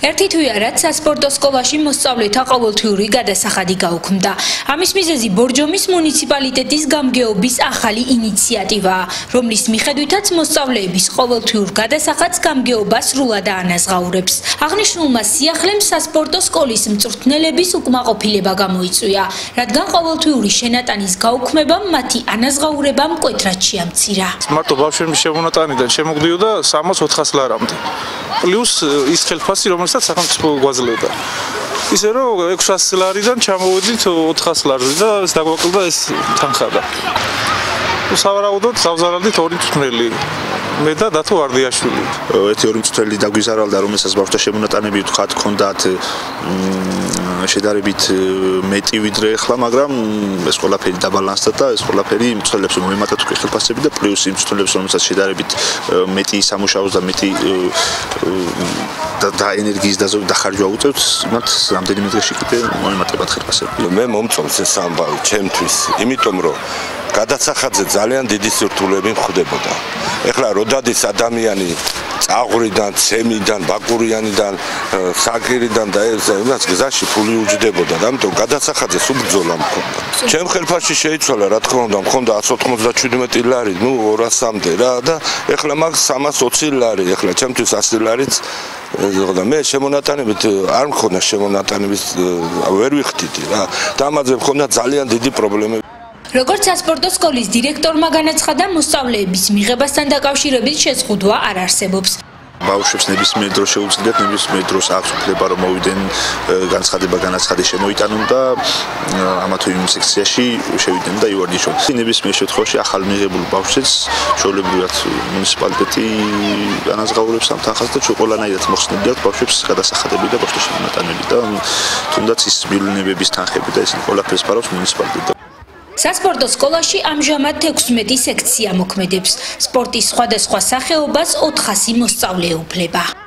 ერთი თვე რაც სასპორტო სკოლაში მოსწავლეთა ყოველთვიური გადასახადი გაუქმდა. ამის მიზეზი ბორჯომის მუნიციპალიტეტის გამგეობის ახალი ინიციატივაა, რომლის მიხედვითაც მოსწავლეების ყოველთვიურ გადასახადს გამგეობა სრულად აანაზღაურებს. აღნიშნულმა სიახლემ სასპორტო სკოლის მწვრთნელების უკმაყოფილება გამოიწვია, რადგან ყოველთვიური შენატანის გაუქმებამ მათი ანაზღაურება მკვეთრად შეამცირა. მარტო ბავშვების შემონატანიდან შემოგდიოდა 300-400 ლარამდე. პლუს ის ხელფასი, რომელსაც სახელმწიფო გვაძლევდა. ისე რომ 600 ლარიდან ჩამოვედით 400 ლარზე და ეს დაგვაკლდა ეს თანხა და. სავარაუდოდ გავზარალდით ორი მწვრთნელი. მე და დათო ვარდიაშვილი. ერთი ორი მწვრთნელი დაგვიზარალდა, რომელსაც ბავშვთა შემონატანები ვთქვათ, ჰქონდათ შედარებით მეტი ვიდრე ახლა, მაგრამ ეს ყველაფერი დაბალანსდა და ეს ყველაფერი მწვრთნელებს მოემატათ უკვე ხელფასები და პლუს იმ მწვრთნელებს, რომელსაც შედარებით მეტი სამუშაოს და მეტი და ენერგიის დახარჯვა უწევთ, მათ რამდენიმე დღეში კიდე მოემატებათ ხელფასები. მე მომწონს ეს ამბავი ჩემთვის, იმიტომ რომ გადასახადზე ძალიან დიდი სირთულეები მხვდებოდა. ეხლა როდადის ადამიანი წაღვრიდან, ცემიდან, ბაკურიანიდან, საკირიდან და ეს გზაში ფული უჯდებოდა და ამიტომ გადასახადზე სუბრძოლა მქონდა. ჩემ ხელფასში შეიცვალა, რა თქმა უნდა, მქონდა 197 ლარი, 200-მდე რა და ეხლა მაგ 320 ლარი, ეხლა ჩემთვის 100 ლარიც და მე შემონატანებით არ მქონდა შემონატანების ვერ ვიხდიდი რა. და ამაზე მქონდა ძალიან დიდი პრობლემები. როგორც სასპორტო სკოლის დირექტორმა განაცხადა, მოსწავლეების მიღებასთან დაკავშირებით შეზღუდვა არ არსებობს. ბავშვებს ნებისმიერ დროს შეუძლიათ, ნებისმიერ დროს აქვს უფლება რომ მოვიდნენ განაცხადი შემოიტანონ და ამა თუ იმ სექციაში შევიდნენ და ივარდიშონ. ნებისმიერ შემთხვევაში ახალ მიღებულ ბავშვებს ჩვეულებრივად მუნიციპალიტეტი ანაზღაურებს ამ თანხას და ჩვენ ყველანაირად მოხსნებდით ბავშვებს გადასახადები და ბავშვთა შემონატანები და თუნდაც ის მივლინებების თანხები და ისინი ყველაფერს ფარავს მუნიციპალიტეტი. სასპორტო სკოლაში ამჟამად 16 სექცია მოქმედებს. სპორტის სხვადასხვა სახეობას 400 მოსწავლე ეუფლება.